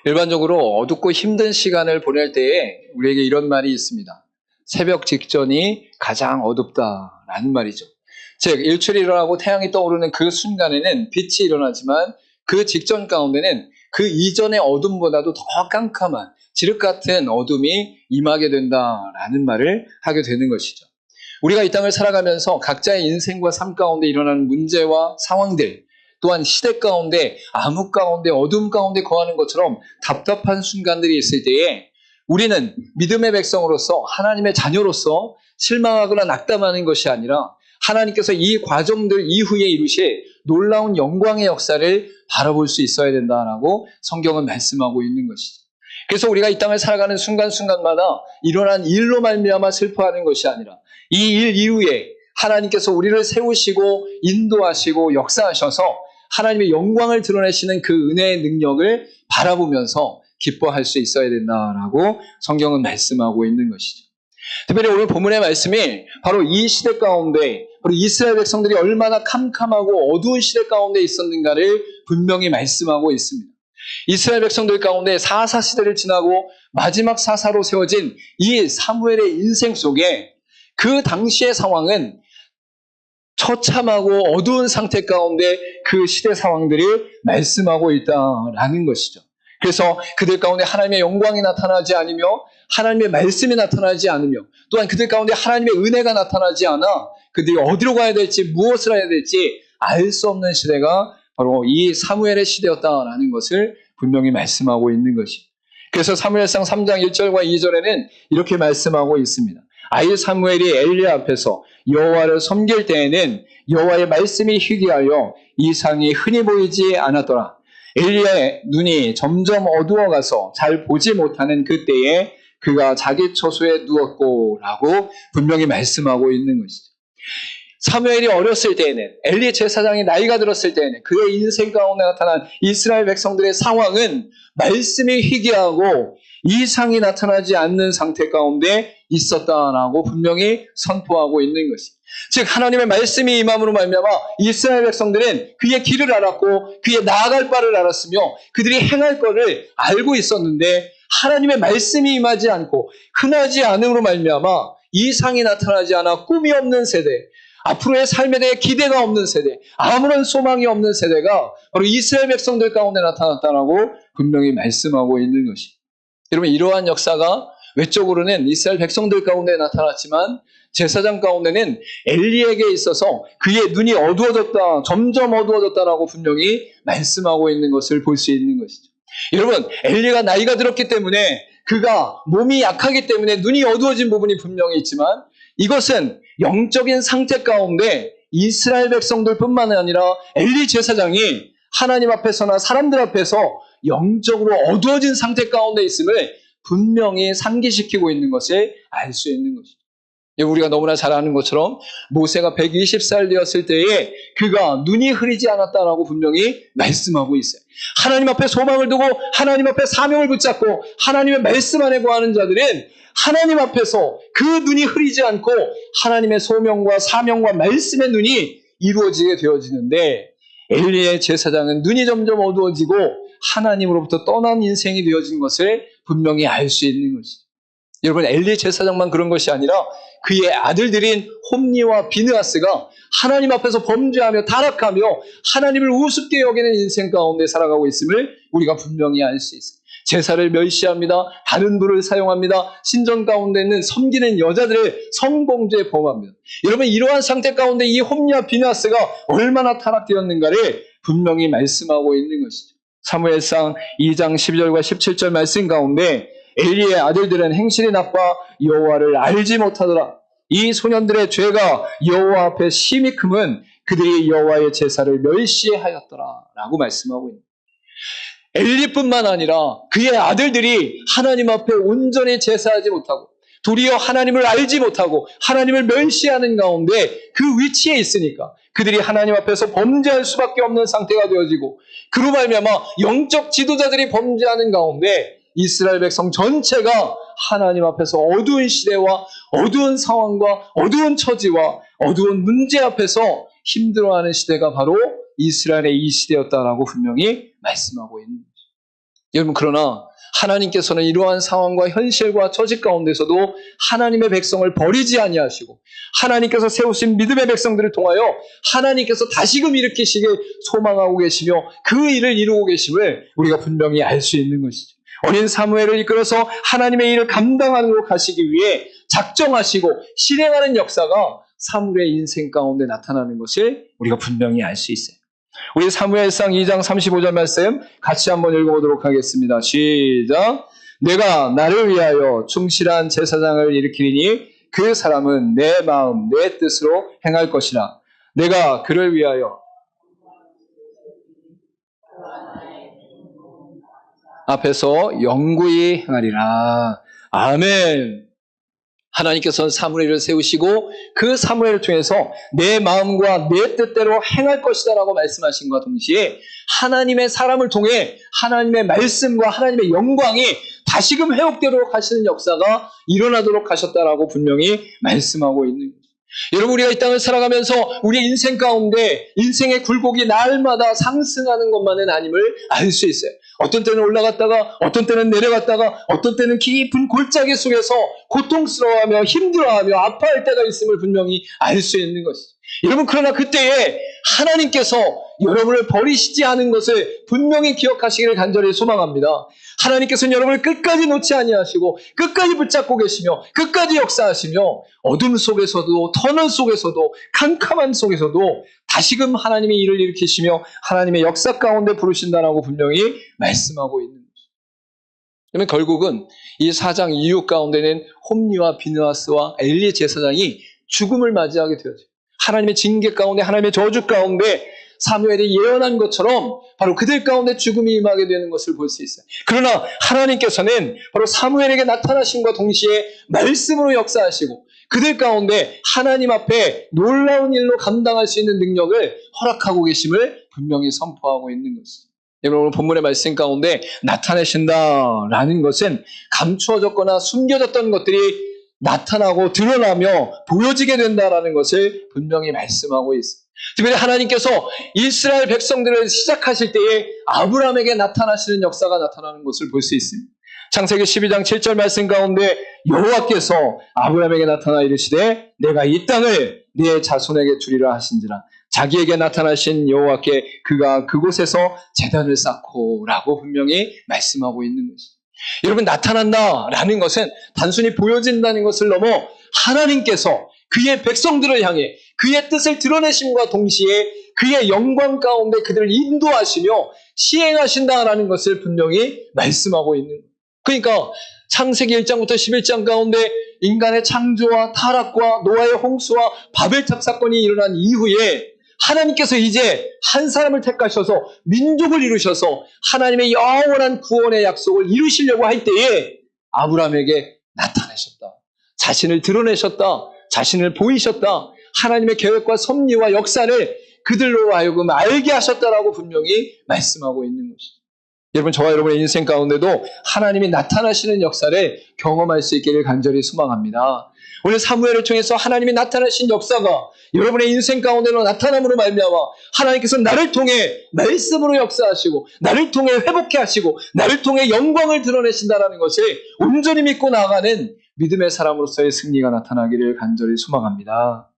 일반적으로 어둡고 힘든 시간을 보낼 때에 우리에게 이런 말이 있습니다. 새벽 직전이 가장 어둡다라는 말이죠. 즉, 일출이 일어나고 태양이 떠오르는 그 순간에는 빛이 일어나지만 그 직전 가운데는 그 이전의 어둠보다도 더 깜깜한 지륵 같은 어둠이 임하게 된다라는 말을 하게 되는 것이죠. 우리가 이 땅을 살아가면서 각자의 인생과 삶 가운데 일어나는 문제와 상황들, 또한 시대 가운데, 암흑 가운데, 어둠 가운데 거하는 것처럼 답답한 순간들이 있을 때에 우리는 믿음의 백성으로서 하나님의 자녀로서 실망하거나 낙담하는 것이 아니라 하나님께서 이 과정들 이후에 이루실 놀라운 영광의 역사를 바라볼 수 있어야 된다라고 성경은 말씀하고 있는 것이죠. 그래서 우리가 이 땅을 살아가는 순간순간마다 일어난 일로 말미암아 슬퍼하는 것이 아니라 이 일 이후에 하나님께서 우리를 세우시고 인도하시고 역사하셔서 하나님의 영광을 드러내시는 그 은혜의 능력을 바라보면서 기뻐할 수 있어야 된다라고 성경은 말씀하고 있는 것이죠. 특별히 오늘 본문의 말씀이 바로 이 시대 가운데 바로 이스라엘 백성들이 얼마나 캄캄하고 어두운 시대 가운데 있었는가를 분명히 말씀하고 있습니다. 이스라엘 백성들 가운데 사사 시대를 지나고 마지막 사사로 세워진 이 사무엘의 인생 속에 그 당시의 상황은 처참하고 어두운 상태 가운데 그 시대 상황들을 말씀하고 있다라는 것이죠. 그래서 그들 가운데 하나님의 영광이 나타나지 않으며 하나님의 말씀이 나타나지 않으며 또한 그들 가운데 하나님의 은혜가 나타나지 않아 그들이 어디로 가야 될지 무엇을 해야 될지 알 수 없는 시대가 바로 이 사무엘의 시대였다라는 것을 분명히 말씀하고 있는 것이죠. 그래서 사무엘상 3장 1절과 2절에는 이렇게 말씀하고 있습니다. 아이 사무엘이 엘리 앞에서 여호와를 섬길 때에는 여호와의 말씀이 희귀하여 이상이 흔히 보이지 않았더라. 엘리야의 눈이 점점 어두워가서 잘 보지 못하는 그때에 그가 자기 처소에 누웠고 라고 분명히 말씀하고 있는 것이죠. 사무엘이 어렸을 때에는 엘리 제사장이 나이가 들었을 때에는 그의 인생 가운데 나타난 이스라엘 백성들의 상황은 말씀이 희귀하고 이상이 나타나지 않는 상태 가운데 있었다라고 분명히 선포하고 있는 것입니다. 즉 하나님의 말씀이 임함으로 말미암아 이스라엘 백성들은 그의 길을 알았고 그의 나아갈 바를 알았으며 그들이 행할 것을 알고 있었는데 하나님의 말씀이 임하지 않고 흔하지 않음으로 말미암아 이상이 나타나지 않아 꿈이 없는 세대, 앞으로의 삶에 대해 기대가 없는 세대, 아무런 소망이 없는 세대가 바로 이스라엘 백성들 가운데 나타났다라고 분명히 말씀하고 있는 것입니다. 여러분, 이러한 역사가 외적으로는 이스라엘 백성들 가운데 나타났지만 제사장 가운데는 엘리에게 있어서 그의 눈이 어두워졌다, 점점 어두워졌다라고 분명히 말씀하고 있는 것을 볼 수 있는 것이죠. 여러분, 엘리가 나이가 들었기 때문에 그가 몸이 약하기 때문에 눈이 어두워진 부분이 분명히 있지만 이것은 영적인 상태 가운데 이스라엘 백성들뿐만 아니라 엘리 제사장이 하나님 앞에서나 사람들 앞에서 영적으로 어두워진 상태 가운데 있음을 분명히 상기시키고 있는 것을 알 수 있는 것이죠. 우리가 너무나 잘 아는 것처럼 모세가 120살 되었을 때에 그가 눈이 흐리지 않았다라고 분명히 말씀하고 있어요. 하나님 앞에 소망을 두고 하나님 앞에 사명을 붙잡고 하나님의 말씀 안에 거하는 자들은 하나님 앞에서 그 눈이 흐리지 않고 하나님의 소명과 사명과 말씀의 눈이 이루어지게 되어지는데 엘리의 제사장은 눈이 점점 어두워지고 하나님으로부터 떠난 인생이 되어진 것을 분명히 알 수 있는 것이죠. 여러분, 엘리 제사장만 그런 것이 아니라 그의 아들들인 홈니와 비느하스가 하나님 앞에서 범죄하며 타락하며 하나님을 우습게 여기는 인생 가운데 살아가고 있음을 우리가 분명히 알 수 있습니다. 제사를 멸시합니다. 다른 불을 사용합니다. 신전 가운데 있는 섬기는 여자들을 성공죄에 범합니다. 여러분, 이러한 상태 가운데 이 홈니와 비느하스가 얼마나 타락되었는가를 분명히 말씀하고 있는 것이죠. 사무엘상 2장 12절과 17절 말씀 가운데 엘리의 아들들은 행실이 나빠 여호와를 알지 못하더라. 이 소년들의 죄가 여호와 앞에 심히 크면 그들이 여호와의 제사를 멸시하였더라 라고 말씀하고 있습니다. 엘리뿐만 아니라 그의 아들들이 하나님 앞에 온전히 제사하지 못하고 도리어 하나님을 알지 못하고 하나님을 멸시하는 가운데 그 위치에 있으니까 그들이 하나님 앞에서 범죄할 수밖에 없는 상태가 되어지고 그로 말미암아 영적 지도자들이 범죄하는 가운데 이스라엘 백성 전체가 하나님 앞에서 어두운 시대와 어두운 상황과 어두운 처지와 어두운 문제 앞에서 힘들어하는 시대가 바로 이스라엘의 이 시대였다라고 분명히 말씀하고 있는 거죠. 여러분, 그러나 하나님께서는 이러한 상황과 현실과 처지 가운데서도 하나님의 백성을 버리지 아니하시고 하나님께서 세우신 믿음의 백성들을 통하여 하나님께서 다시금 일으키시길 소망하고 계시며 그 일을 이루고 계심을 우리가 분명히 알 수 있는 것이죠. 어린 사무엘을 이끌어서 하나님의 일을 감당하고 가시기 위해 작정하시고 실행하는 역사가 사무엘의 인생 가운데 나타나는 것을 우리가 분명히 알 수 있어요. 우리 사무엘상 2장 35절 말씀 같이 한번 읽어보도록 하겠습니다. 시작. 내가 나를 위하여 충실한 제사장을 일으키리니 그 사람은 내 마음 내 뜻으로 행할 것이라. 내가 그를 위하여 앞에서 영구히 행하리라. 아멘. 하나님께서는 사무엘을 세우시고 그 사무엘을 통해서 내 마음과 내 뜻대로 행할 것이다 라고 말씀하신과 동시에 하나님의 사람을 통해 하나님의 말씀과 하나님의 영광이 다시금 회복되도록 하시는 역사가 일어나도록 하셨다라고 분명히 말씀하고 있는 거죠. 여러분, 우리가 이 땅을 살아가면서 우리의 인생 가운데 인생의 굴곡이 날마다 상승하는 것만은 아님을 알 수 있어요. 어떤 때는 올라갔다가 어떤 때는 내려갔다가 어떤 때는 깊은 골짜기 속에서 고통스러워하며 힘들어하며 아파할 때가 있음을 분명히 알 수 있는 것이죠. 여러분, 그러나 그때에 하나님께서 여러분을 버리시지 않은 것을 분명히 기억하시기를 간절히 소망합니다. 하나님께서는 여러분을 끝까지 놓지 아니하시고 끝까지 붙잡고 계시며 끝까지 역사하시며 어둠 속에서도 터널 속에서도 캄캄한 속에서도 다시금 하나님의 일을 일으키시며 하나님의 역사 가운데 부르신다라고 분명히 말씀하고 있는 거죠. 그러면 결국은 이 4장 이후 가운데는 홈리와 비느하스와 엘리 제사장이 죽음을 맞이하게 되어져요. 하나님의 징계 가운데 하나님의 저주 가운데 사무엘이 예언한 것처럼 바로 그들 가운데 죽음이 임하게 되는 것을 볼 수 있어요. 그러나 하나님께서는 바로 사무엘에게 나타나심과 동시에 말씀으로 역사하시고 그들 가운데 하나님 앞에 놀라운 일로 감당할 수 있는 능력을 허락하고 계심을 분명히 선포하고 있는 것이죠. 여러분, 오늘 본문의 말씀 가운데 나타내신다라는 것은 감추어졌거나 숨겨졌던 것들이 나타나고 드러나며 보여지게 된다라는 것을 분명히 말씀하고 있습니다. 특별히 하나님께서 이스라엘 백성들을 시작하실 때에 아브라함에게 나타나시는 역사가 나타나는 것을 볼 수 있습니다. 창세기 12장 7절 말씀 가운데 여호와께서 아브라함에게 나타나 이르시되 내가 이 땅을 네 자손에게 주리라 하신지라. 자기에게 나타나신 여호와께 그가 그곳에서 제단을 쌓고 라고 분명히 말씀하고 있는 것이죠. 여러분, 나타난다라는 것은 단순히 보여진다는 것을 넘어 하나님께서 그의 백성들을 향해 그의 뜻을 드러내심과 동시에 그의 영광 가운데 그들을 인도하시며 시행하신다라는 것을 분명히 말씀하고 있는 거예요. 그러니까 창세기 1장부터 11장 가운데 인간의 창조와 타락과 노아의 홍수와 바벨탑 사건이 일어난 이후에 하나님께서 이제 한 사람을 택하셔서 민족을 이루셔서 하나님의 영원한 구원의 약속을 이루시려고 할 때에 아브라함에게 나타나셨다. 자신을 드러내셨다. 자신을 보이셨다. 하나님의 계획과 섭리와 역사를 그들로 하여금 알게 하셨다라고 분명히 말씀하고 있는 것이죠. 여러분, 저와 여러분의 인생 가운데도 하나님이 나타나시는 역사를 경험할 수 있기를 간절히 소망합니다. 오늘 사무엘을 통해서 하나님이 나타나신 역사가 여러분의 인생 가운데로 나타남으로 말미암아 하나님께서 나를 통해 말씀으로 역사하시고 나를 통해 회복해 하시고 나를 통해 영광을 드러내신다라는 것을 온전히 믿고 나아가는 믿음의 사람으로서의 승리가 나타나기를 간절히 소망합니다.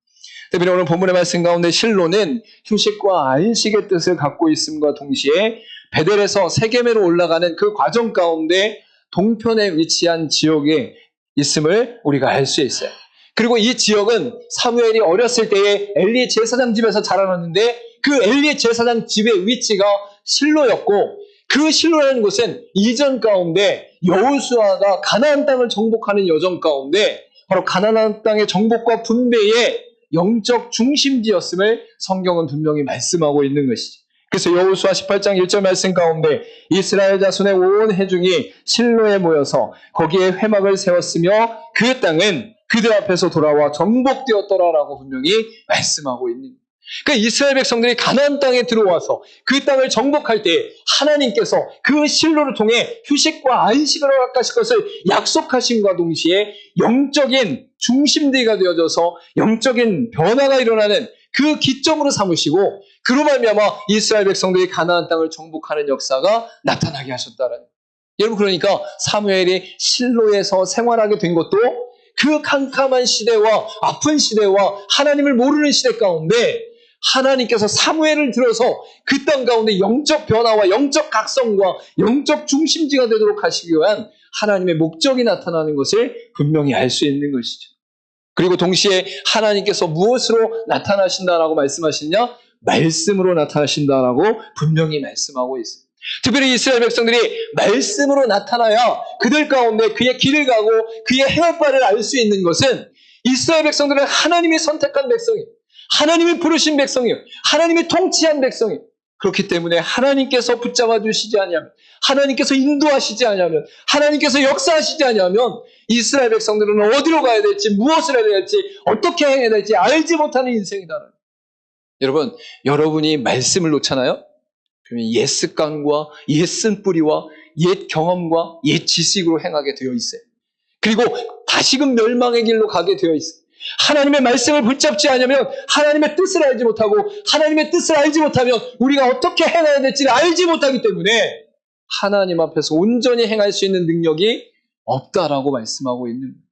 특별히 오늘 본문의 말씀 가운데 실로는 휴식과 안식의 뜻을 갖고 있음과 동시에 베델에서 세겜으로 올라가는 그 과정 가운데 동편에 위치한 지역에 있음을 우리가 알 수 있어요. 그리고 이 지역은 사무엘이 어렸을 때에 엘리 제사장 집에서 자라났는데 그 엘리 제사장 집의 위치가 실로였고 그 실로라는 곳은 이전 가운데 여호수아가 가나안 땅을 정복하는 여정 가운데 바로 가나안 땅의 정복과 분배의 영적 중심지였음을 성경은 분명히 말씀하고 있는 것이죠. 그래서 여호수아 18장 1절 말씀 가운데 이스라엘 자손의 온 회중이 실로에 모여서 거기에 회막을 세웠으며 그 땅은 그들 앞에서 돌아와 정복되었더라라고 분명히 말씀하고 있는 거예요. 그러니까 이스라엘 백성들이 가나안 땅에 들어와서 그 땅을 정복할 때 하나님께서 그 실로를 통해 휴식과 안식을 허락하실 것을 약속하심과 동시에 영적인 중심대가 되어져서 영적인 변화가 일어나는 그 기점으로 삼으시고 그로 말미암아 이스라엘 백성들이 가나안 땅을 정복하는 역사가 나타나게 하셨다라는 거예요. 여러분, 그러니까 사무엘이 실로에서 생활하게 된 것도 그 캄캄한 시대와 아픈 시대와 하나님을 모르는 시대 가운데 하나님께서 사무엘을 들어서 그 땅 가운데 영적 변화와 영적 각성과 영적 중심지가 되도록 하시기 위한 하나님의 목적이 나타나는 것을 분명히 알 수 있는 것이죠. 그리고 동시에 하나님께서 무엇으로 나타나신다라고 말씀하시냐? 말씀으로 나타나신다라고 분명히 말씀하고 있어요. 특별히 이스라엘 백성들이 말씀으로 나타나야 그들 가운데 그의 길을 가고 그의 행할 바를 알 수 있는 것은 이스라엘 백성들은 하나님이 선택한 백성이에요. 하나님이 부르신 백성이에요. 하나님이 통치한 백성이에요. 그렇기 때문에 하나님께서 붙잡아 주시지 않으면, 하나님께서 인도하시지 않으면, 하나님께서 역사하시지 않으면 이스라엘 백성들은 어디로 가야 될지, 무엇을 해야 될지, 어떻게 행해야 될지 알지 못하는 인생이다. 여러분, 여러분이 말씀을 놓잖아요? 그러면 옛 습관과 옛 쓴뿌리와 옛 경험과 옛 지식으로 행하게 되어 있어요. 그리고 다시금 멸망의 길로 가게 되어 있어요. 하나님의 말씀을 붙잡지 않으면 하나님의 뜻을 알지 못하고, 하나님의 뜻을 알지 못하면 우리가 어떻게 행해야 될지를 알지 못하기 때문에 하나님 앞에서 온전히 행할 수 있는 능력이 없다라고 말씀하고 있는 거예요.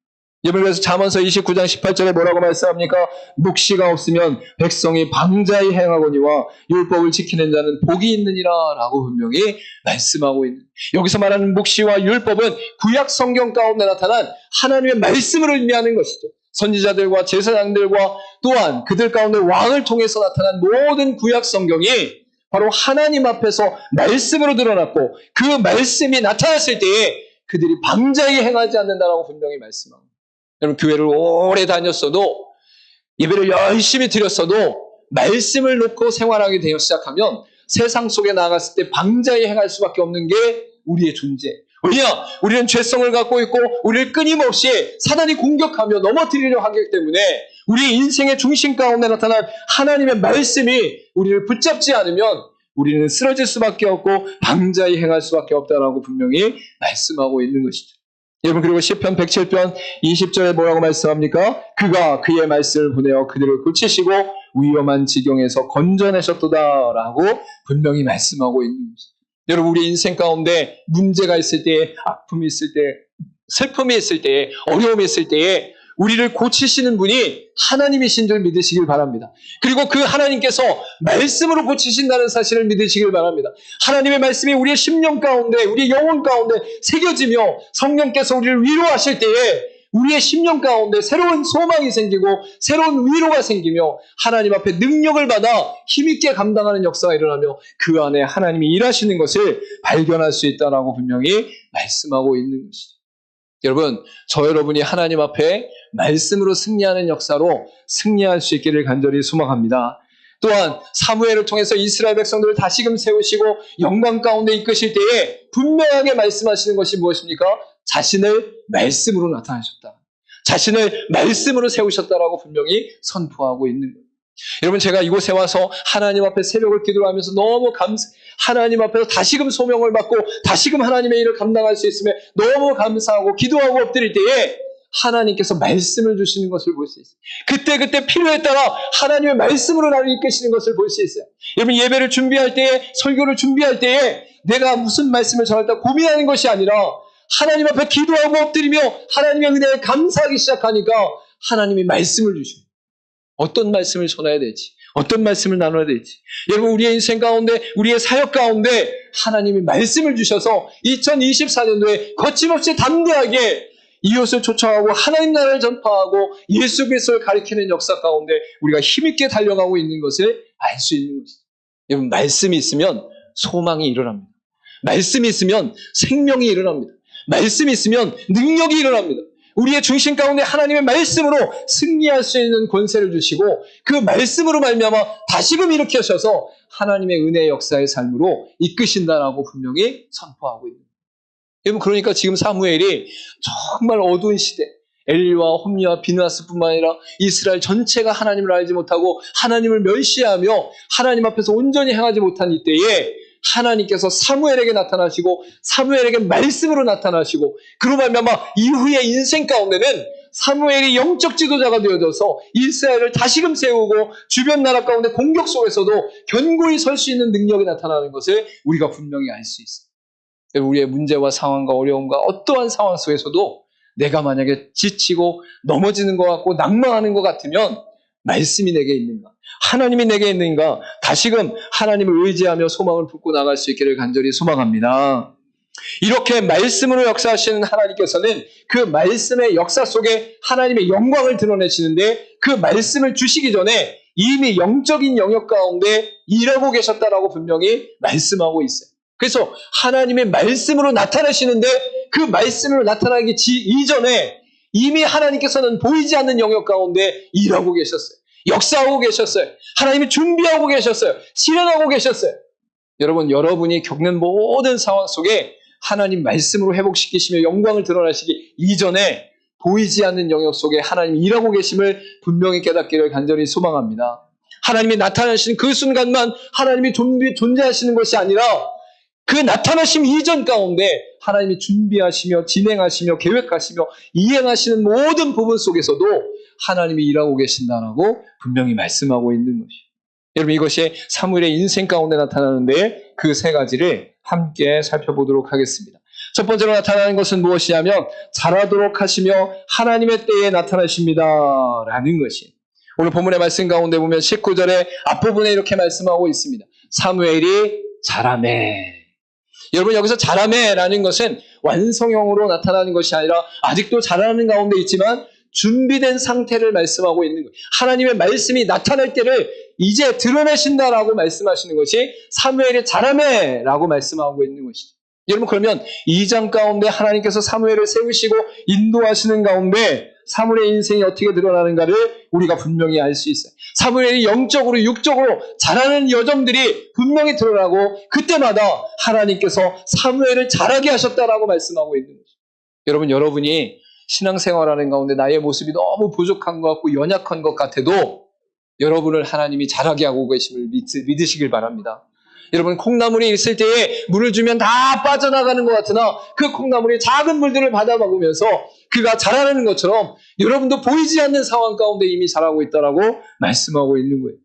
여러분, 그래서 잠언서 29장 18절에 뭐라고 말씀합니까? 묵시가 없으면 백성이 방자히 행하거니와 율법을 지키는 자는 복이 있느니라 라고 분명히 말씀하고 있는, 여기서 말하는 묵시와 율법은 구약 성경 가운데 나타난 하나님의 말씀을 의미하는 것이죠. 선지자들과 제사장들과 또한 그들 가운데 왕을 통해서 나타난 모든 구약 성경이 바로 하나님 앞에서 말씀으로 드러났고, 그 말씀이 나타났을 때에 그들이 방자히 행하지 않는다라고 분명히 말씀합니다. 여러분, 교회를 오래 다녔어도, 예배를 열심히 드렸어도 말씀을 놓고 생활하게 되어 시작하면 세상 속에 나갔을 때 방자히 행할 수밖에 없는 게 우리의 존재. 왜냐? 우리는 죄성을 갖고 있고 우리를 끊임없이 사단이 공격하며 넘어뜨리려 하기 때문에 우리 인생의 중심 가운데 나타난 하나님의 말씀이 우리를 붙잡지 않으면 우리는 쓰러질 수밖에 없고 방자히 행할 수밖에 없다라고 분명히 말씀하고 있는 것이죠. 여러분, 그리고 시편 107편 20절에 뭐라고 말씀합니까? 그가 그의 말씀을 보내어 그들을 고치시고 위험한 지경에서 건져내셨도다라고 분명히 말씀하고 있는 것이죠. 여러분, 우리 인생 가운데 문제가 있을 때, 아픔이 있을 때, 슬픔이 있을 때, 어려움이 있을 때에 우리를 고치시는 분이 하나님이신 줄 믿으시길 바랍니다. 그리고 그 하나님께서 말씀으로 고치신다는 사실을 믿으시길 바랍니다. 하나님의 말씀이 우리의 심령 가운데, 우리의 영혼 가운데 새겨지며 성령께서 우리를 위로하실 때에 우리의 심령 가운데 새로운 소망이 생기고 새로운 위로가 생기며 하나님 앞에 능력을 받아 힘있게 감당하는 역사가 일어나며 그 안에 하나님이 일하시는 것을 발견할 수 있다라고 분명히 말씀하고 있는 것이죠. 여러분, 저 여러분이 하나님 앞에 말씀으로 승리하는 역사로 승리할 수 있기를 간절히 소망합니다. 또한 사무엘을 통해서 이스라엘 백성들을 다시금 세우시고 영광 가운데 이끄실 때에 분명하게 말씀하시는 것이 무엇입니까? 자신을 말씀으로 나타내셨다. 자신을 말씀으로 세우셨다라고 분명히 선포하고 있는 거예요. 여러분, 제가 이곳에 와서 하나님 앞에 새벽을 기도하면서 너무 하나님 앞에서 다시금 소명을 받고 다시금 하나님의 일을 감당할 수 있으며 너무 감사하고 기도하고 엎드릴 때에 하나님께서 말씀을 주시는 것을 볼 수 있어요. 그때 필요에 따라 하나님의 말씀으로 나를 이끄시는 것을 볼 수 있어요. 여러분, 예배를 준비할 때에, 설교를 준비할 때에 내가 무슨 말씀을 전할까 고민하는 것이 아니라 하나님 앞에 기도하고 엎드리며 하나님의 은혜에 감사하기 시작하니까 하나님이 말씀을 주셔요. 어떤 말씀을 전해야 될지, 어떤 말씀을 나눠야 될지. 여러분, 우리의 인생 가운데, 우리의 사역 가운데 하나님이 말씀을 주셔서 2024년도에 거침없이 담대하게 이웃을 초청하고 하나님 나라를 전파하고 예수 그리스도를 가리키는 역사 가운데 우리가 힘있게 달려가고 있는 것을 알 수 있는 것이죠. 여러분, 말씀이 있으면 소망이 일어납니다. 말씀이 있으면 생명이 일어납니다. 말씀이 있으면 능력이 일어납니다. 우리의 중심 가운데 하나님의 말씀으로 승리할 수 있는 권세를 주시고 그 말씀으로 말미암아 다시금 일으켜셔서 하나님의 은혜의 역사의 삶으로 이끄신다라고 분명히 선포하고 있는 거예요. 여러분, 그러니까 지금 사무엘이 정말 어두운 시대, 엘리와 홈리와 비느하스뿐만 아니라 이스라엘 전체가 하나님을 알지 못하고 하나님을 멸시하며 하나님 앞에서 온전히 행하지 못한 이때에 하나님께서 사무엘에게 나타나시고 사무엘에게 말씀으로 나타나시고 그로 말미암아 이후의 인생 가운데는 사무엘이 영적 지도자가 되어져서 이스라엘을 다시금 세우고 주변 나라 가운데 공격 속에서도 견고히 설 수 있는 능력이 나타나는 것을 우리가 분명히 알 수 있습니다. 우리의 문제와 상황과 어려움과 어떠한 상황 속에서도 내가 만약에 지치고 넘어지는 것 같고 낙망하는 것 같으면 말씀이 내게 있는가? 하나님이 내게 있는가? 다시금 하나님을 의지하며 소망을 품고 나갈 수 있기를 간절히 소망합니다. 이렇게 말씀으로 역사하시는 하나님께서는 그 말씀의 역사 속에 하나님의 영광을 드러내시는데 그 말씀을 주시기 전에 이미 영적인 영역 가운데 일하고 계셨다라고 분명히 말씀하고 있어요. 그래서 하나님의 말씀으로 나타나시는데 그 말씀으로 나타나기 이전에 이미 하나님께서는 보이지 않는 영역 가운데 일하고 계셨어요. 역사하고 계셨어요. 하나님이 준비하고 계셨어요. 실현하고 계셨어요. 여러분, 여러분이 겪는 모든 상황 속에 하나님 말씀으로 회복시키시며 영광을 드러나시기 이전에 보이지 않는 영역 속에 하나님이 일하고 계심을 분명히 깨닫기를 간절히 소망합니다. 하나님이 나타나시는 그 순간만 하나님이 존재하시는 것이 아니라 그 나타나심 이전 가운데 하나님이 준비하시며 진행하시며 계획하시며 이행하시는 모든 부분 속에서도 하나님이 일하고 계신다라고 분명히 말씀하고 있는 것이죠. 여러분, 이것이 사무엘의 인생 가운데 나타나는데 그 세 가지를 함께 살펴보도록 하겠습니다. 첫 번째로 나타나는 것은 무엇이냐면 자라도록 하시며 하나님의 때에 나타나십니다라는 것이 오늘 본문의 말씀 가운데 보면 19절의 앞부분에 이렇게 말씀하고 있습니다. 사무엘이 자라매. 여러분, 여기서 자라매라는 것은 완성형으로 나타나는 것이 아니라 아직도 자라는 가운데 있지만 준비된 상태를 말씀하고 있는 거예요. 하나님의 말씀이 나타날 때를 이제 드러내신다라고 말씀하시는 것이 사무엘의 자라매라고 말씀하고 있는 것이죠. 여러분, 그러면 2장 가운데 하나님께서 사무엘을 세우시고 인도하시는 가운데 사무엘의 인생이 어떻게 드러나는가를 우리가 분명히 알 수 있어요. 사무엘이 영적으로 육적으로 자라는 여정들이 분명히 드러나고 그때마다 하나님께서 사무엘을 자라게 하셨다라고 말씀하고 있는 거죠. 여러분, 여러분이 신앙생활하는 가운데 나의 모습이 너무 부족한 것 같고 연약한 것 같아도 여러분을 하나님이 자라게 하고 계심을 믿으시길 바랍니다. 여러분, 콩나물이 있을 때에 물을 주면 다 빠져나가는 것 같으나 그 콩나물이 작은 물들을 받아 먹으면서 그가 자라는 것처럼 여러분도 보이지 않는 상황 가운데 이미 자라고 있다라고 말씀하고 있는 거예요.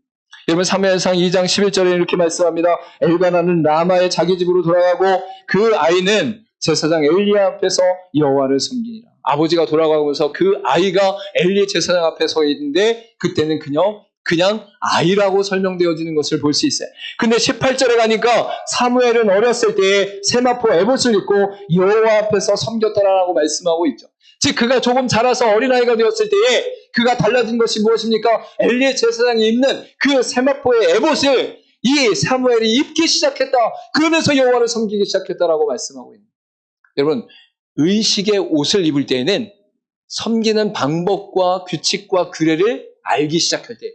여러분, 사무엘상 2장 11절에 이렇게 말씀합니다. 엘가나는 라마의 자기 집으로 돌아가고 그 아이는 제사장 엘리 앞에서 여호와를 섬기니라. 아버지가 돌아가면서 그 아이가 엘리 제사장 앞에 서 있는데 그때는 그냥 아이라고 설명되어지는 것을 볼 수 있어요. 근데 18절에 가니까 사무엘은 어렸을 때에 세마포 에봇을 입고 여호와 앞에서 섬겼더라라고 말씀하고 있죠. 즉 그가 조금 자라서 어린아이가 되었을 때에 그가 달라진 것이 무엇입니까? 엘리의 제사장이 입는 그 세마포의 에봇을 이 사무엘이 입기 시작했다. 그러면서 여호와를 섬기기 시작했다라고 말씀하고 있는 거예요. 여러분, 의식의 옷을 입을 때에는 섬기는 방법과 규칙과 규례를 알기 시작할 때,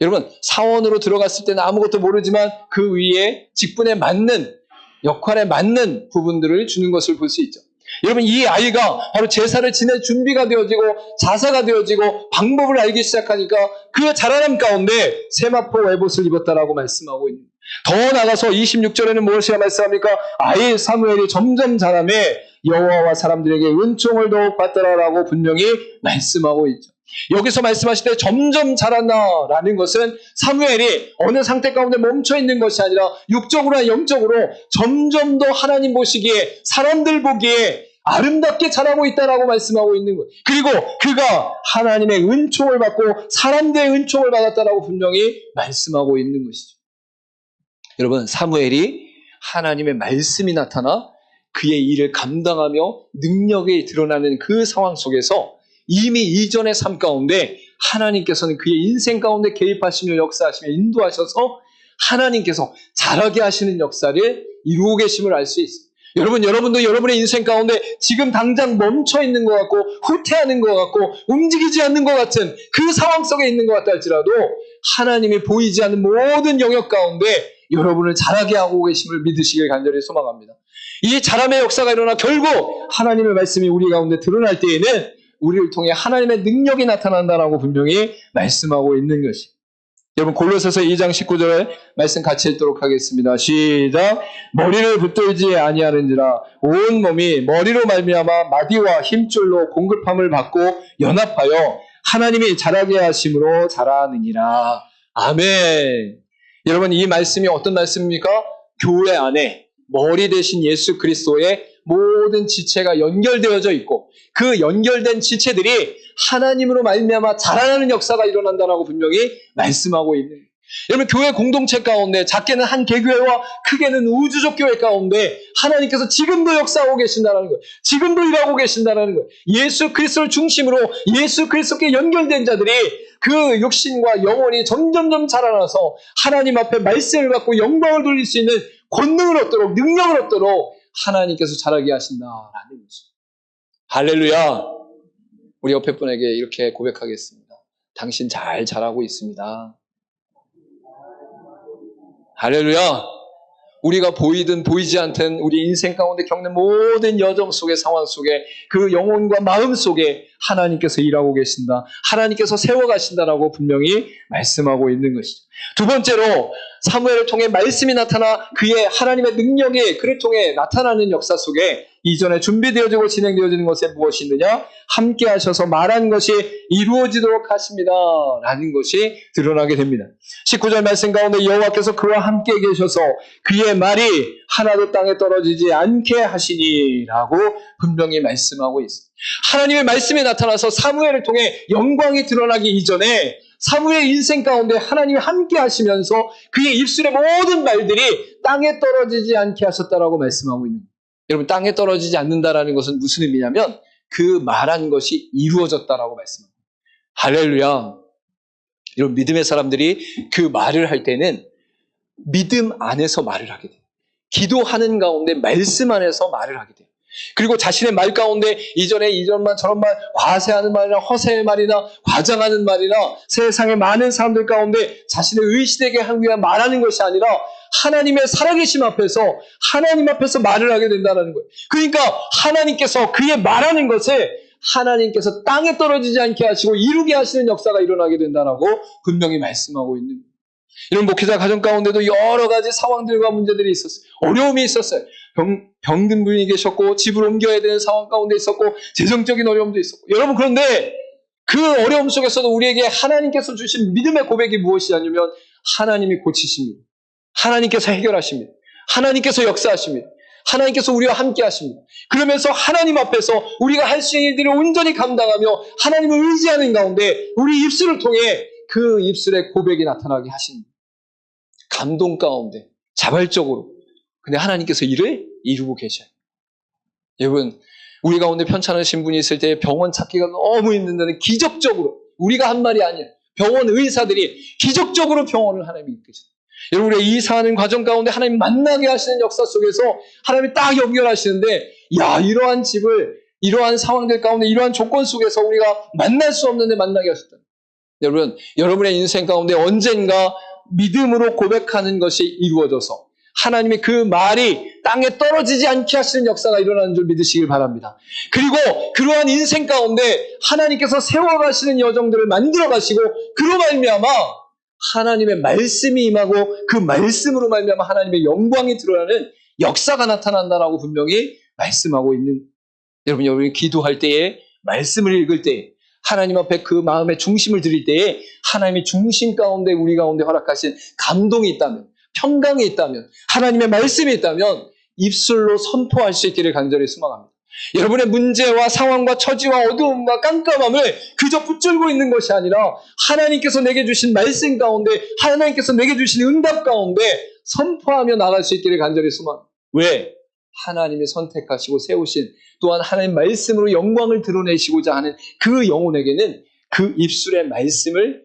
여러분, 사원으로 들어갔을 때는 아무것도 모르지만 그 위에 직분에 맞는 역할에 맞는 부분들을 주는 것을 볼 수 있죠. 여러분, 이 아이가 바로 제사를 지낼 준비가 되어지고 자세가 되어지고 방법을 알기 시작하니까 그 자라남 가운데 세마포 에봇을 입었다라고 말씀하고 있는 거예요. 더 나가서 26절에는 무엇이라 말씀합니까? 아이 사무엘이 점점 자라매 여호와와 사람들에게 은총을 더욱 받더라라고 분명히 말씀하고 있죠. 여기서 말씀하실 때 점점 자란다라는 것은 사무엘이 어느 상태 가운데 멈춰있는 것이 아니라 육적으로나 영적으로 점점 더 하나님 보시기에 사람들 보기에 아름답게 자라고 있다라고 말씀하고 있는 거예요. 그리고 그가 하나님의 은총을 받고 사람들의 은총을 받았다라고 분명히 말씀하고 있는 것이죠. 여러분, 사무엘이 하나님의 말씀이 나타나 그의 일을 감당하며 능력이 드러나는 그 상황 속에서 이미 이전의 삶 가운데 하나님께서는 그의 인생 가운데 개입하시며 역사하시며 인도하셔서 하나님께서 자라게 하시는 역사를 이루고 계심을 알 수 있습니다. 여러분도 여러분의 인생 가운데 지금 당장 멈춰 있는 것 같고 후퇴하는 것 같고 움직이지 않는 것 같은 그 상황 속에 있는 것 같다 할지라도 하나님이 보이지 않는 모든 영역 가운데 여러분을 자라게 하고 계심을 믿으시길 간절히 소망합니다. 이 자람의 역사가 일어나 결국 하나님의 말씀이 우리 가운데 드러날 때에는 우리를 통해 하나님의 능력이 나타난다라고 분명히 말씀하고 있는 것이. 여러분, 골로새서 2장 19절에 말씀 같이 읽도록 하겠습니다. 시작. 머리를 붙들지 아니하는지라 온 몸이 머리로 말미암아 마디와 힘줄로 공급함을 받고 연합하여 하나님이 자라게 하심으로 자라느니라. 아멘. 여러분, 이 말씀이 어떤 말씀입니까? 교회 안에 머리 대신 예수 그리스도의 모든 지체가 연결되어져 있고 그 연결된 지체들이 하나님으로 말미암아 자라나는 역사가 일어난다라고 분명히 말씀하고 있는 거예요. 여러분 교회 공동체 가운데 작게는 한 개교회와 크게는 우주적 교회 가운데 하나님께서 지금도 역사하고 계신다는 거예요. 지금도 일하고 계신다는 거예요. 예수 그리스도를 중심으로 예수 그리스도께 연결된 자들이 그 육신과 영혼이 점점점 자라나서 하나님 앞에 말씀을 받고 영광을 돌릴 수 있는 권능을 얻도록 능력을 얻도록 하나님께서 자라게 하신다라는 거죠. 할렐루야. 우리 옆에 분에게 이렇게 고백하겠습니다. 당신 잘 자라고 있습니다. 할렐루야. 우리가 보이든 보이지 않든 우리 인생 가운데 겪는 모든 여정 속의 상황 속에 그 영혼과 마음 속에 하나님께서 일하고 계신다. 하나님께서 세워가신다라고 분명히 말씀하고 있는 것이죠. 두 번째로 사무엘을 통해 말씀이 나타나 그의 하나님의 능력이 그를 통해 나타나는 역사 속에 이전에 준비되어지고 진행되어지는 것에 무엇이 있느냐? 함께 하셔서 말한 것이 이루어지도록 하십니다. 라는 것이 드러나게 됩니다. 19절 말씀 가운데 여호와께서 그와 함께 계셔서 그의 말이 하나도 땅에 떨어지지 않게 하시니 라고 분명히 말씀하고 있습니다. 하나님의 말씀이 나타나서 사무엘을 통해 영광이 드러나기 이전에 사무엘 인생 가운데 하나님이 함께 하시면서 그의 입술의 모든 말들이 땅에 떨어지지 않게 하셨다라고 말씀하고 있는 거예요. 여러분 땅에 떨어지지 않는다라는 것은 무슨 의미냐면 그 말한 것이 이루어졌다라고 말씀합니다. 할렐루야. 여러분 믿음의 사람들이 그 말을 할 때는 믿음 안에서 말을 하게 돼요. 기도하는 가운데 말씀 안에서 말을 하게 돼요. 그리고 자신의 말 가운데 이전에 이런말 저런말 과세하는 말이나 허세의 말이나 과장하는 말이나 세상의 많은 사람들 가운데 자신의 의시되게 하기 위한 말하는 것이 아니라 하나님의 살아계심 앞에서 하나님 앞에서 말을 하게 된다는 거예요. 그러니까 하나님께서 그의 말하는 것을 하나님께서 땅에 떨어지지 않게 하시고 이루게 하시는 역사가 일어나게 된다라고 분명히 말씀하고 있는 거예요. 이런 목회자 가정 가운데도 여러 가지 상황들과 문제들이 있었어요. 어려움이 있었어요. 병든 분이 계셨고 집을 옮겨야 되는 상황 가운데 있었고 재정적인 어려움도 있었고 여러분 그런데 그 어려움 속에서도 우리에게 하나님께서 주신 믿음의 고백이 무엇이냐면 하나님이 고치십니다. 하나님께서 해결하십니다. 하나님께서 역사하십니다. 하나님께서 우리와 함께 하십니다. 그러면서 하나님 앞에서 우리가 할 수 있는 일들을 온전히 감당하며 하나님을 의지하는 가운데 우리 입술을 통해 그 입술의 고백이 나타나게 하십니다. 감동 가운데 자발적으로 근데 하나님께서 일을 이루고 계셔요. 여러분 우리 가운데 편찮으신 분이 있을 때 병원 찾기가 너무 힘든다는 기적적으로 우리가 한 말이 아니에요. 병원 의사들이 기적적으로 병원을 하나님이 이끄셨어요. 여러분 우리가 이사하는 과정 가운데 하나님 만나게 하시는 역사 속에서 하나님이 딱 연결하시는데 야 이러한 집을 이러한 상황들 가운데 이러한 조건 속에서 우리가 만날 수 없는데 만나게 하셨다. 여러분 여러분의 인생 가운데 언젠가 믿음으로 고백하는 것이 이루어져서 하나님의 그 말이 땅에 떨어지지 않게 하시는 역사가 일어나는 줄 믿으시길 바랍니다. 그리고 그러한 인생 가운데 하나님께서 세워가시는 여정들을 만들어가시고 그로 말미암아 하나님의 말씀이 임하고 그 말씀으로 말미암아 하나님의 영광이 드러나는 역사가 나타난다라고 분명히 말씀하고 있는 여러분이 기도할 때에 말씀을 읽을 때에 하나님 앞에 그 마음의 중심을 드릴 때에 하나님의 중심 가운데 우리 가운데 허락하신 감동이 있다면 평강이 있다면 하나님의 말씀이 있다면 입술로 선포할 수 있기를 간절히 소망합니다. 여러분의 문제와 상황과 처지와 어두움과 깜깜함을 그저 붙들고 있는 것이 아니라 하나님께서 내게 주신 말씀 가운데 하나님께서 내게 주신 응답 가운데 선포하며 나갈 수 있기를 간절히 소망합니다. 왜? 하나님이 선택하시고 세우신 또한 하나님 말씀으로 영광을 드러내시고자 하는 그 영혼에게는 그 입술의 말씀을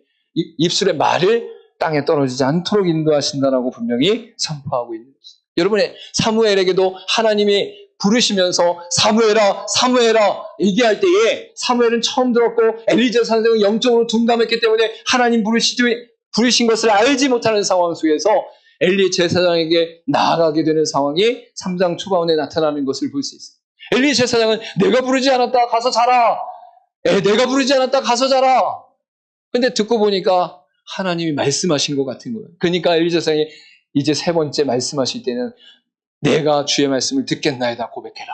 입술의 말을 땅에 떨어지지 않도록 인도하신다라고 분명히 선포하고 있는 것입니다. 여러분의 사무엘에게도 하나님이 부르시면서 사무엘아 사무엘아 얘기할 때에 사무엘은 처음 들었고 엘리자 선생은 영적으로 둔감했기 때문에 하나님 부르신 것을 알지 못하는 상황 속에서 엘리 제사장에게 나아가게 되는 상황이 3장 초반에 나타나는 것을 볼 수 있습니다. 엘리 제사장은 내가 부르지 않았다 가서 자라. 내가 부르지 않았다 가서 자라. 근데 듣고 보니까 하나님이 말씀하신 것 같은 거예요. 그러니까 엘리 제사장이 이제 세 번째 말씀하실 때는 내가 주의 말씀을 듣겠나이다 고백해라.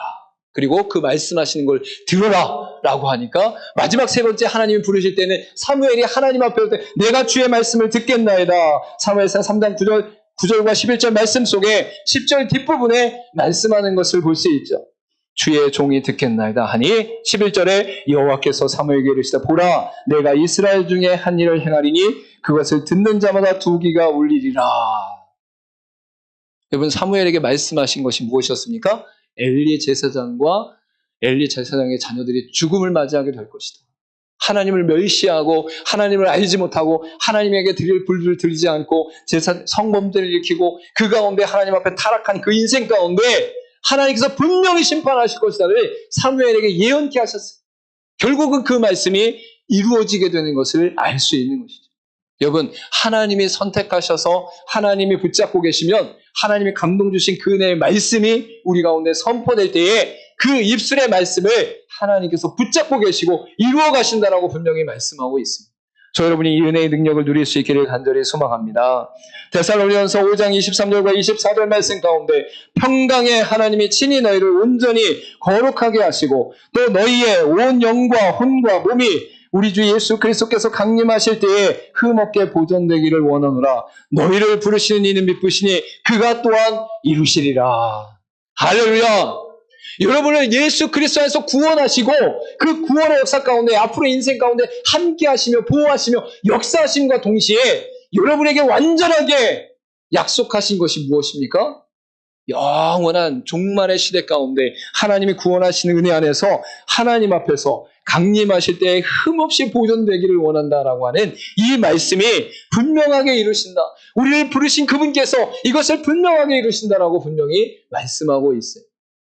그리고 그 말씀하시는 걸 들어라 라고 하니까 마지막 세 번째 하나님이 부르실 때는 사무엘이 하나님 앞에 올 때 내가 주의 말씀을 듣겠나이다. 사무엘상 3장 9절과 11절 말씀 속에 10절 뒷부분에 말씀하는 것을 볼 수 있죠. 주의 종이 듣겠나이다 하니 11절에 여호와께서 사무엘에게 이르시되 보라 내가 이스라엘 중에 한 일을 행하리니 그것을 듣는 자마다 두 귀가 울리리라. 여러분 사무엘에게 말씀하신 것이 무엇이었습니까? 엘리 제사장과 엘리 제사장의 자녀들이 죽음을 맞이하게 될 것이다. 하나님을 멸시하고 하나님을 알지 못하고 하나님에게 드릴 불을 들이지 않고 성범죄를 일으키고 그 가운데 하나님 앞에 타락한 그 인생 가운데 하나님께서 분명히 심판하실 것이다를 사무엘에게 예언케 하셨어요. 결국은 그 말씀이 이루어지게 되는 것을 알 수 있는 것이죠. 여러분 하나님이 선택하셔서 하나님이 붙잡고 계시면 하나님이 감동 주신 그 은혜의 말씀이 우리 가운데 선포될 때에 그 입술의 말씀을 하나님께서 붙잡고 계시고 이루어 가신다라고 분명히 말씀하고 있습니다. 저 여러분이 이 은혜의 능력을 누릴 수 있기를 간절히 소망합니다. 데살로니가서 5장 23절과 24절 말씀 가운데 평강의 하나님이 친히 너희를 온전히 거룩하게 하시고 또 너희의 온 영과 혼과 몸이 우리 주 예수 그리스도께서 강림하실 때에 흠없게 보존되기를 원하노라. 너희를 부르시는 이는 미쁘시니 그가 또한 이루시리라. 할렐루야. 여러분을 예수 그리스도 안에서 구원하시고 그 구원의 역사 가운데 앞으로 인생 가운데 함께 하시며 보호하시며 역사하심과 동시에 여러분에게 완전하게 약속하신 것이 무엇입니까? 영원한 종말의 시대 가운데 하나님이 구원하시는 은혜 안에서 하나님 앞에서 강림하실 때 흠없이 보존되기를 원한다라고 하는 이 말씀이 분명하게 이루신다. 우리를 부르신 그분께서 이것을 분명하게 이루신다라고 분명히 말씀하고 있어요.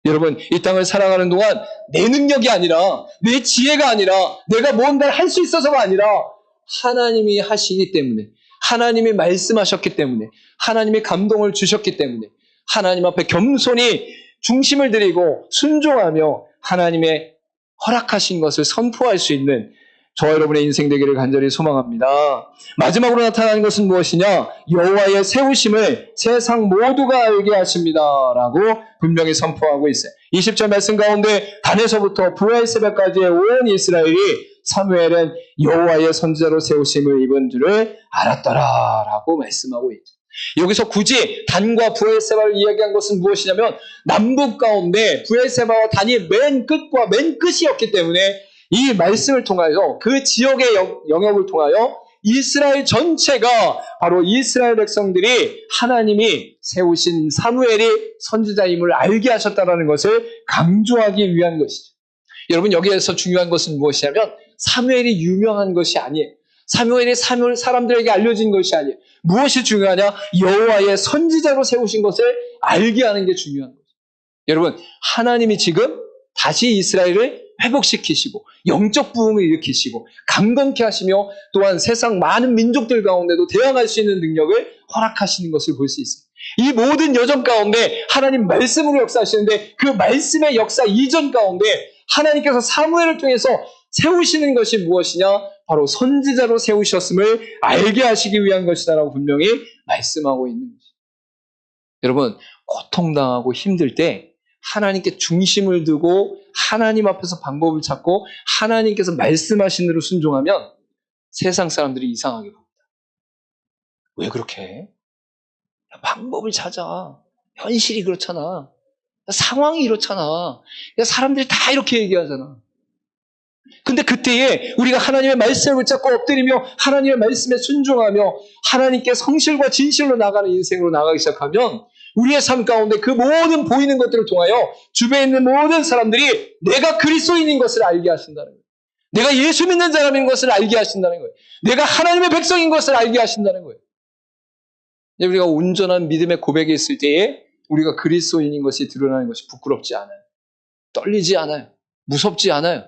여러분 이 땅을 살아가는 동안 내 능력이 아니라 내 지혜가 아니라 내가 뭔가를 할 수 있어서가 아니라 하나님이 하시기 때문에 하나님이 말씀하셨기 때문에 하나님이 감동을 주셨기 때문에 하나님 앞에 겸손히 중심을 드리고 순종하며 하나님의 허락하신 것을 선포할 수 있는 저와 여러분의 인생 되기를 간절히 소망합니다. 마지막으로 나타나는 것은 무엇이냐? 여호와의 세우심을 세상 모두가 알게 하십니다. 라고 분명히 선포하고 있어요. 20절 말씀 가운데 단에서부터 부활 새벽까지의 온 이스라엘이 사무엘은 여호와의 선지자로 세우심을 입은 줄을 알았더라. 라고 말씀하고 있죠. 여기서 굳이 단과 부엘세바를 이야기한 것은 무엇이냐면 남북 가운데 부엘세바와 단이 맨 끝과 맨 끝이었기 때문에 이 말씀을 통하여 그 지역의 영역을 통하여 이스라엘 전체가 바로 이스라엘 백성들이 하나님이 세우신 사무엘이 선지자임을 알게 하셨다는 것을 강조하기 위한 것이죠. 여러분 여기에서 중요한 것은 무엇이냐면 사무엘이 유명한 것이 아니에요. 사무엘이 사람들에게 알려진 것이 아니에요. 무엇이 중요하냐? 여호와의 선지자로 세우신 것을 알게 하는 게 중요한 거죠. 여러분 하나님이 지금 다시 이스라엘을 회복시키시고 영적 부흥을 일으키시고 강건케 하시며 또한 세상 많은 민족들 가운데도 대항할 수 있는 능력을 허락하시는 것을 볼 수 있습니다. 이 모든 여정 가운데 하나님 말씀으로 역사하시는데 그 말씀의 역사 이전 가운데 하나님께서 사무엘을 통해서 세우시는 것이 무엇이냐? 바로 선지자로 세우셨음을 알게 하시기 위한 것이다라고 분명히 말씀하고 있는 것입니다. 여러분 고통당하고 힘들 때 하나님께 중심을 두고 하나님 앞에서 방법을 찾고 하나님께서 말씀하신 대로 순종하면 세상 사람들이 이상하게 봅니다. 왜 그렇게 해? 방법을 찾아. 현실이 그렇잖아. 상황이 이렇잖아. 사람들이 다 이렇게 얘기하잖아. 근데 그때에 우리가 하나님의 말씀을 붙잡고 엎드리며 하나님의 말씀에 순종하며 하나님께 성실과 진실로 나가는 인생으로 나가기 시작하면 우리의 삶 가운데 그 모든 보이는 것들을 통하여 주변에 있는 모든 사람들이 내가 그리스도인인 것을 알게 하신다는 거예요. 내가 예수 믿는 사람인 것을 알게 하신다는 거예요. 내가 하나님의 백성인 것을 알게 하신다는 거예요. 우리가 온전한 믿음의 고백이 있을 때에 우리가 그리스도인인 것이 드러나는 것이 부끄럽지 않아요. 떨리지 않아요. 무섭지 않아요.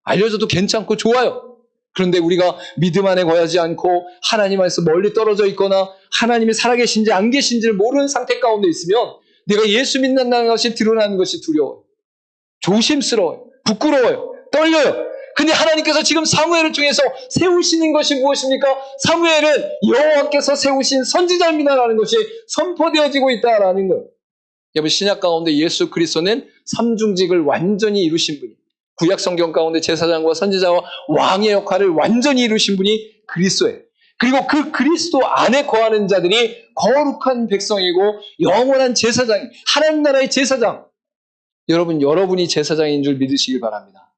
알려줘도 괜찮고 좋아요. 그런데 우리가 믿음 안에 거하지 않고 하나님 안에서 멀리 떨어져 있거나 하나님이 살아계신지 안 계신지를 모르는 상태 가운데 있으면 내가 예수 믿는다는 것이 드러나는 것이 두려워요. 조심스러워요. 부끄러워요. 떨려요. 근데 하나님께서 지금 사무엘을 통해서 세우시는 것이 무엇입니까? 사무엘은 여호와께서 세우신 선지자입니다라는 것이 선포되어지고 있다라는 거예요. 여러분 신약 가운데 예수 그리스도는 삼중직을 완전히 이루신 분이에요. 구약 성경 가운데 제사장과 선지자와 왕의 역할을 완전히 이루신 분이 그리스도예요. 그리고 그 그리스도 안에 거하는 자들이 거룩한 백성이고 영원한 제사장, 하나님 나라의 제사장. 여러분이 제사장인 줄 믿으시길 바랍니다.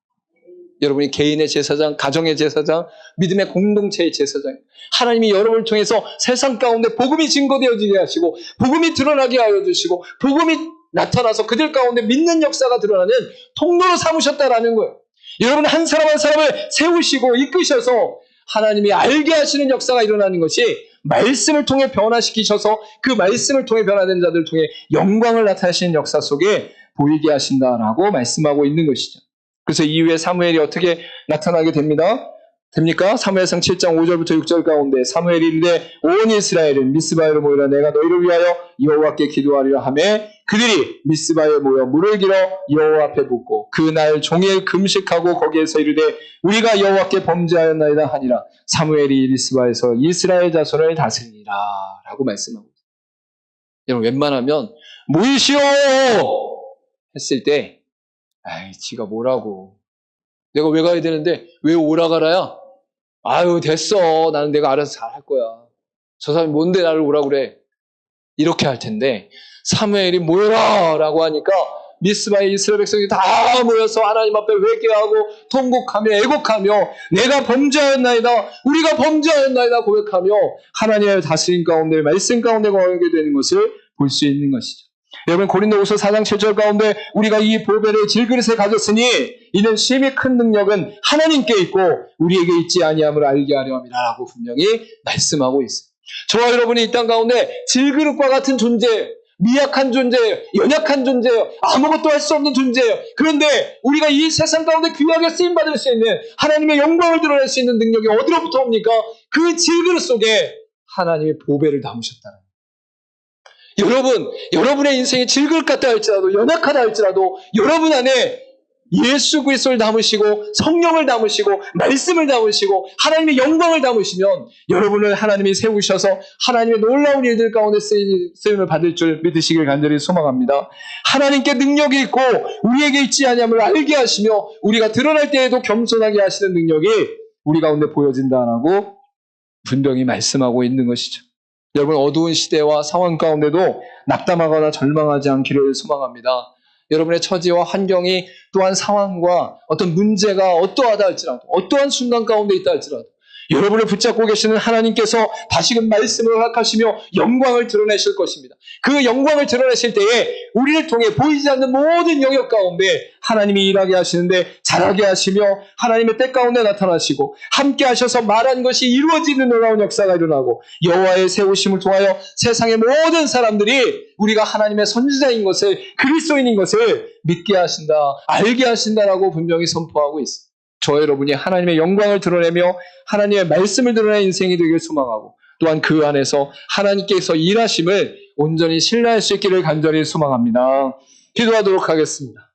여러분이 개인의 제사장, 가정의 제사장, 믿음의 공동체의 제사장. 하나님이 여러분을 통해서 세상 가운데 복음이 증거되어지게 하시고 복음이 드러나게 하여 주시고 복음이 나타나서 그들 가운데 믿는 역사가 드러나는 통로로 삼으셨다라는 거예요. 여러분 한 사람 한 사람을 세우시고 이끄셔서 하나님이 알게 하시는 역사가 일어나는 것이 말씀을 통해 변화시키셔서 그 말씀을 통해 변화된 자들을 통해 영광을 나타내시는 역사 속에 보이게 하신다라고 말씀하고 있는 것이죠. 그래서 이후에 사무엘이 어떻게 나타나게 됩니까? 사무엘상 7장 5절부터 6절 가운데 사무엘이 이르되 온 이스라엘은 미스바에로 모이라 내가 너희를 위하여 여호와께 기도하리라 하매 그들이 미스바에 모여 물을 길어 여호와 앞에 붓고 그날 종일 금식하고 거기에서 이르되 우리가 여호와께 범죄하였나이다 하니라. 사무엘이 미스바에서 이스라엘 자손을 다스리니라 라고 말씀하고 있습니다. 여러분 웬만하면 모이시오 했을 때 아이 지가 뭐라고 내가 왜 가야 되는데 왜 오라 가라야? 아유 됐어 나는 내가 알아서 잘 할 거야. 저 사람이 뭔데 나를 오라 그래. 이렇게 할 텐데 사무엘이 모여라 라고 하니까 미스바의 이스라엘 백성이 다 모여서 하나님 앞에 회개하고 통곡하며 애곡하며 내가 범죄하였나이다 우리가 범죄하였나이다 고백하며 하나님의 다스림 가운데 말씀 가운데 거하게 되는 것을 볼 수 있는 것이죠. 여러분 고린도후서 4장 7절 가운데 우리가 이 보배를 질그릇에 가졌으니 이는 심히 큰 능력은 하나님께 있고 우리에게 있지 아니함을 알게 하려 함이라라고 분명히 말씀하고 있어요. 저와 여러분이 이 땅 가운데 질그릇과 같은 존재예요. 미약한 존재예요. 연약한 존재예요. 아무것도 할 수 없는 존재예요. 그런데 우리가 이 세상 가운데 귀하게 쓰임받을 수 있는 하나님의 영광을 드러낼 수 있는 능력이 어디로부터 옵니까? 그 질그릇 속에 하나님의 보배를 담으셨다는 거예요. 여러분의 인생이 질그릇 같다 할지라도 연약하다 할지라도 여러분 안에 예수 그리스도를 담으시고 성령을 담으시고 말씀을 담으시고 하나님의 영광을 담으시면 여러분을 하나님이 세우셔서 하나님의 놀라운 일들 가운데 쓰임을 받을 줄 믿으시길 간절히 소망합니다. 하나님께 능력이 있고 우리에게 있지 아니함을 알게 하시며 우리가 드러날 때에도 겸손하게 하시는 능력이 우리 가운데 보여진다라고 분명히 말씀하고 있는 것이죠. 여러분 어두운 시대와 상황 가운데도 낙담하거나 절망하지 않기를 소망합니다. 여러분의 처지와 환경이 또한 상황과 어떤 문제가 어떠하다 할지라도 어떠한 순간 가운데 있다 할지라도 여러분을 붙잡고 계시는 하나님께서 다시금 말씀을 허락하시며 영광을 드러내실 것입니다. 그 영광을 드러내실 때에 우리를 통해 보이지 않는 모든 영역 가운데 하나님이 일하게 하시는데 잘하게 하시며 하나님의 때 가운데 나타나시고 함께 하셔서 말한 것이 이루어지는 놀라운 역사가 일어나고 여호와의 세우심을 통하여 세상의 모든 사람들이 우리가 하나님의 선지자인 것을 그리스도인인 것을 믿게 하신다, 알게 하신다라고 분명히 선포하고 있습니다. 저 여러분이 하나님의 영광을 드러내며 하나님의 말씀을 드러내 인생이 되길 소망하고 또한 그 안에서 하나님께서 일하심을 온전히 신뢰할 수 있기를 간절히 소망합니다. 기도하도록 하겠습니다.